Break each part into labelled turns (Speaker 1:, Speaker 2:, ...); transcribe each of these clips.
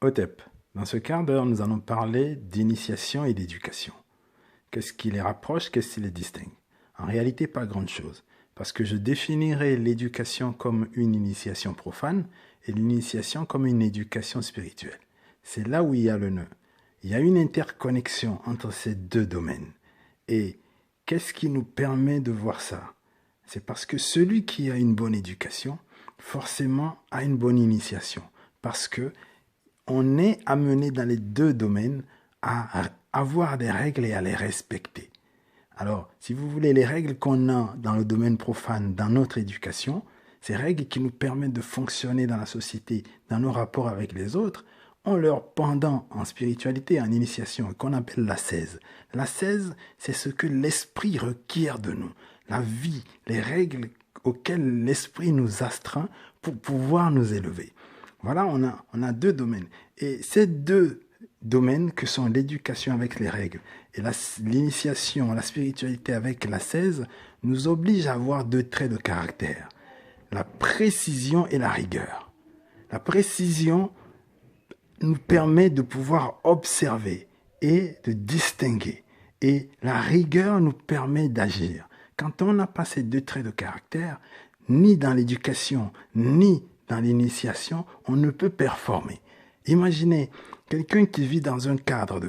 Speaker 1: Hotep, dans ce quart d'heure, nous allons parler d'initiation et d'éducation. Qu'est-ce qui les rapproche, qu'est-ce qui les distingue? En réalité, pas grand-chose, parce que je définirai l'éducation comme une initiation profane et l'initiation comme une éducation spirituelle. C'est là où il y a le nœud. Il y a une interconnexion entre ces deux domaines. Et qu'est-ce qui nous permet de voir ça? C'est parce que celui qui a une bonne éducation, forcément, a une bonne initiation. Parce que on est amené dans les deux domaines à avoir des règles et à les respecter. Alors, si vous voulez, les règles qu'on a dans le domaine profane, dans notre éducation, ces règles qui nous permettent de fonctionner dans la société, dans nos rapports avec les autres, ont leur pendant en spiritualité, en initiation, qu'on appelle l'ascèse. L'ascèse, c'est ce que l'esprit requiert de nous, la vie, les règles auxquelles l'esprit nous astreint pour pouvoir nous élever. Voilà, on a deux domaines. Et ces deux domaines que sont l'éducation avec les règles et l'initiation, la spiritualité avec l'ascèse nous obligent à avoir deux traits de caractère. La précision et la rigueur. La précision nous permet de pouvoir observer et de distinguer. Et la rigueur nous permet d'agir. Quand on n'a pas ces deux traits de caractère, ni dans l'éducation, ni dans l'initiation, on ne peut performer. Imaginez quelqu'un qui vit dans un cadre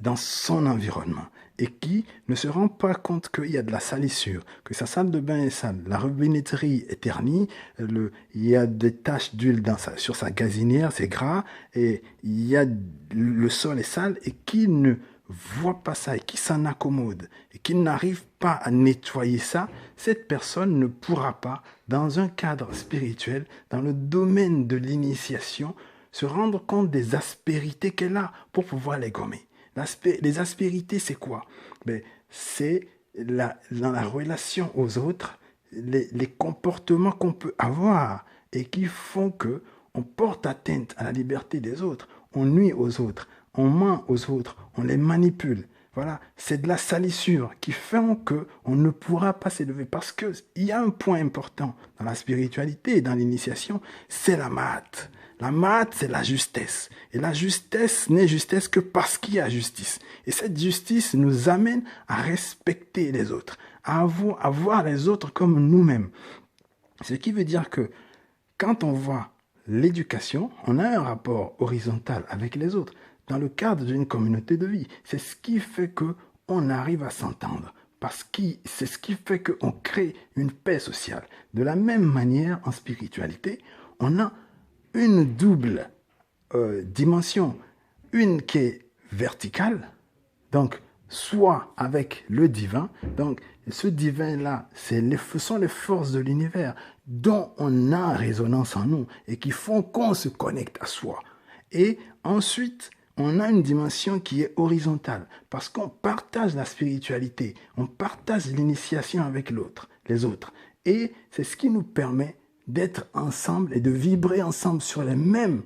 Speaker 1: dans son environnement et qui ne se rend pas compte qu'il y a de la salissure, que sa salle de bain est sale, la robinetterie est ternie, il y a des taches d'huile sur sa gazinière, c'est gras, et le sol est sale, et qui ne voit pas ça et qui s'en accommode et qui n'arrive pas à nettoyer ça, cette personne ne pourra pas, dans un cadre spirituel, dans le domaine de l'initiation, se rendre compte des aspérités qu'elle a pour pouvoir les gommer. Les aspérités, c'est quoi? C'est dans la relation aux autres, les comportements qu'on peut avoir et qui font que on porte atteinte à la liberté des autres, on nuit aux autres, on ment aux autres, on les manipule. Voilà, c'est de la salissure qui fait qu'on ne pourra pas s'élever. Parce qu'il y a un point important dans la spiritualité et dans l'initiation, c'est la mat. La mat, c'est la justesse. Et la justesse n'est justesse que parce qu'il y a justice. Et cette justice nous amène à respecter les autres, à voir les autres comme nous-mêmes. Ce qui veut dire que quand on voit l'éducation, on a un rapport horizontal avec les autres dans le cadre d'une communauté de vie. C'est ce qui fait qu'on arrive à s'entendre. Parce que c'est ce qui fait qu'on crée une paix sociale. De la même manière, en spiritualité, on a une double dimension. Une qui est verticale, donc soit avec le divin. Donc ce divin-là, ce sont les forces de l'univers dont on a résonance en nous et qui font qu'on se connecte à soi. Et ensuite, on a une dimension qui est horizontale parce qu'on partage la spiritualité, on partage l'initiation avec les autres. Et c'est ce qui nous permet d'être ensemble et de vibrer ensemble sur les mêmes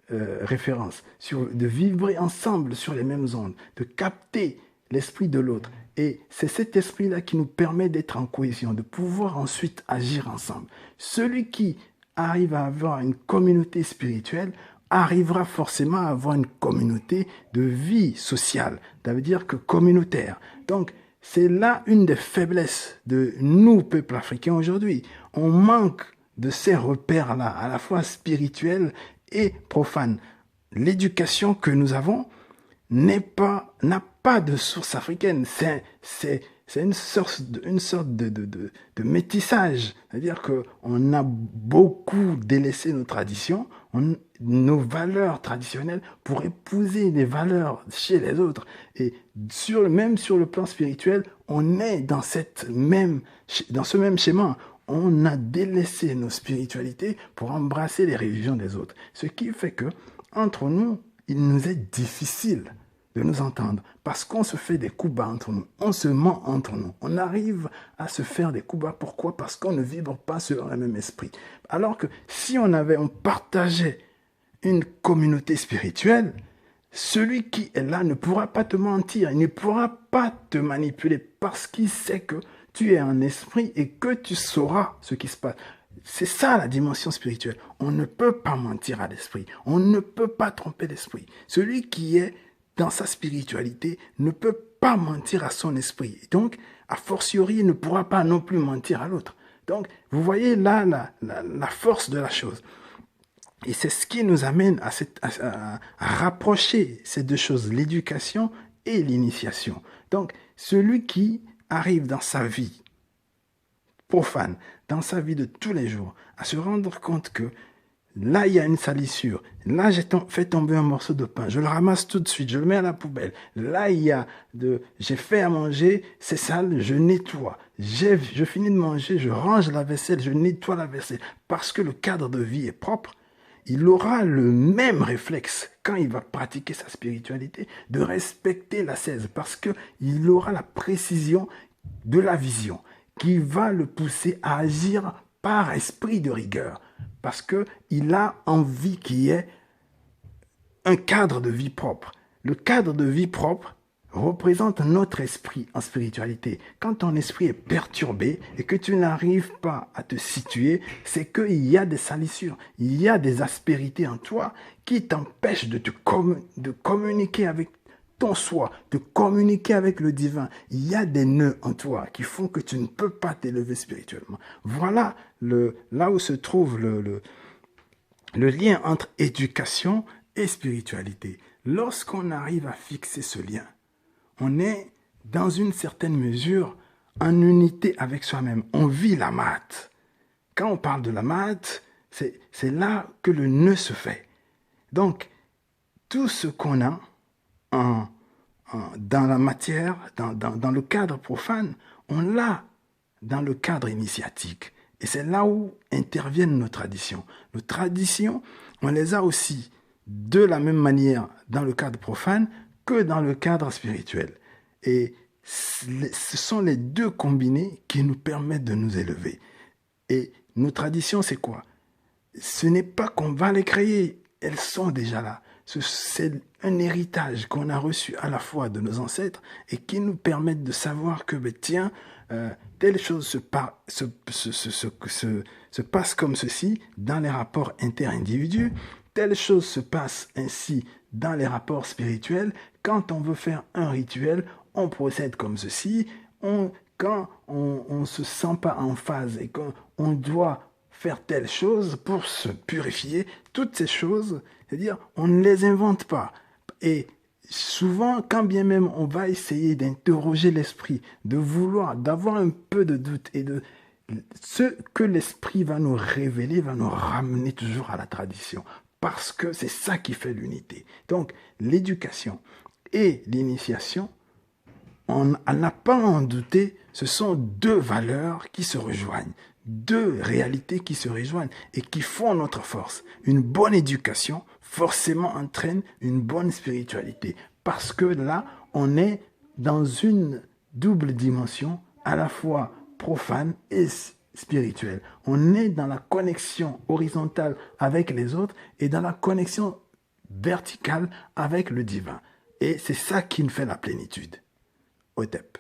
Speaker 1: références, de vibrer ensemble sur les mêmes ondes, de capter l'esprit de l'autre. Et c'est cet esprit-là qui nous permet d'être en cohésion, de pouvoir ensuite agir ensemble. Celui qui arrive à avoir une communauté spirituelle arrivera forcément à avoir une communauté de vie sociale, ça veut dire que communautaire. Donc, c'est là une des faiblesses de nous, peuple africain aujourd'hui. On manque de ces repères-là, à la fois spirituels et profanes. L'éducation que nous avons n'a pas de source africaine. C'est une sorte de métissage. C'est-à-dire qu'on a beaucoup délaissé nos traditions, nos valeurs traditionnelles pour épouser des valeurs chez les autres. Et même sur le plan spirituel, on est dans ce même schéma. On a délaissé nos spiritualités pour embrasser les religions des autres. Ce qui fait que, entre nous, il nous est difficile de nous entendre parce qu'on se fait des coups bas entre nous, on se ment entre nous, on arrive à se faire des coups bas. Pourquoi? Parce qu'on ne vibre pas sur le même esprit. Alors que si on partageait une communauté spirituelle, celui qui est là ne pourra pas te mentir, il ne pourra pas te manipuler parce qu'il sait que tu es un esprit et que tu sauras ce qui se passe. c'est ça la dimension spirituelle. On ne peut pas mentir à l'esprit. On ne peut pas tromper l'esprit. Celui qui est dans sa spiritualité ne peut pas mentir à son esprit. Donc, a fortiori, il ne pourra pas non plus mentir à l'autre. Donc, vous voyez là la force de la chose. Et c'est ce qui nous amène à rapprocher ces deux choses, l'éducation et l'initiation. Donc, celui qui arrive dans sa vie profane, dans sa vie de tous les jours, à se rendre compte que là, il y a une salissure. Là, j'ai fait tomber un morceau de pain. Je le ramasse tout de suite. Je le mets à la poubelle. Là, j'ai fait à manger. C'est sale. Je nettoie. Je finis de manger. Je range la vaisselle. Je nettoie la vaisselle. Parce que le cadre de vie est propre. Il aura le même réflexe quand il va pratiquer sa spiritualité de respecter l'ascèse. Parce qu'il aura la précision de la vision qui va le pousser à agir par esprit de rigueur. Parce qu'il a envie qu'il y ait un cadre de vie propre. Le cadre de vie propre représente notre esprit en spiritualité. Quand ton esprit est perturbé et que tu n'arrives pas à te situer, c'est qu'il y a des salissures, il y a des aspérités en toi qui t'empêchent de communiquer avec ton soi, de communiquer avec le divin. Il y a des nœuds en toi qui font que tu ne peux pas t'élever spirituellement. Voilà là où se trouve le lien entre éducation et spiritualité. Lorsqu'on arrive à fixer ce lien, on est dans une certaine mesure en unité avec soi-même. On vit la maths. Quand on parle de la maths, c'est là que le nœud se fait. Donc, tout ce qu'on a dans la matière, dans le cadre profane, on l'a dans le cadre initiatique. Et c'est là où interviennent nos traditions. Nos traditions, on les a aussi de la même manière dans le cadre profane que dans le cadre spirituel. Et ce sont les deux combinés qui nous permettent de nous élever. Et nos traditions, c'est quoi? Ce n'est pas qu'on va les créer, elles sont déjà là. C'est un héritage qu'on a reçu à la fois de nos ancêtres et qui nous permettent de savoir que, tiens, telle chose se passe comme ceci dans les rapports inter-individus, telle chose se passe ainsi dans les rapports spirituels. Quand on veut faire un rituel, on procède comme ceci. Quand on ne se sent pas en phase et qu'on doit faire telle chose pour se purifier, toutes ces choses, c'est-à-dire, on ne les invente pas. Et souvent, quand bien même on va essayer d'interroger l'esprit, d'avoir un peu de doute et ce que l'esprit va nous révéler, va nous ramener toujours à la tradition. Parce que c'est ça qui fait l'unité. Donc, l'éducation et l'initiation, on n'a pas à en douter, ce sont deux valeurs qui se rejoignent, deux réalités qui se rejoignent et qui font notre force. Une bonne éducation forcément entraîne une bonne spiritualité. Parce que là, on est dans une double dimension, à la fois profane et spirituelle. On est dans la connexion horizontale avec les autres et dans la connexion verticale avec le divin. Et c'est ça qui nous fait la plénitude. Hotep.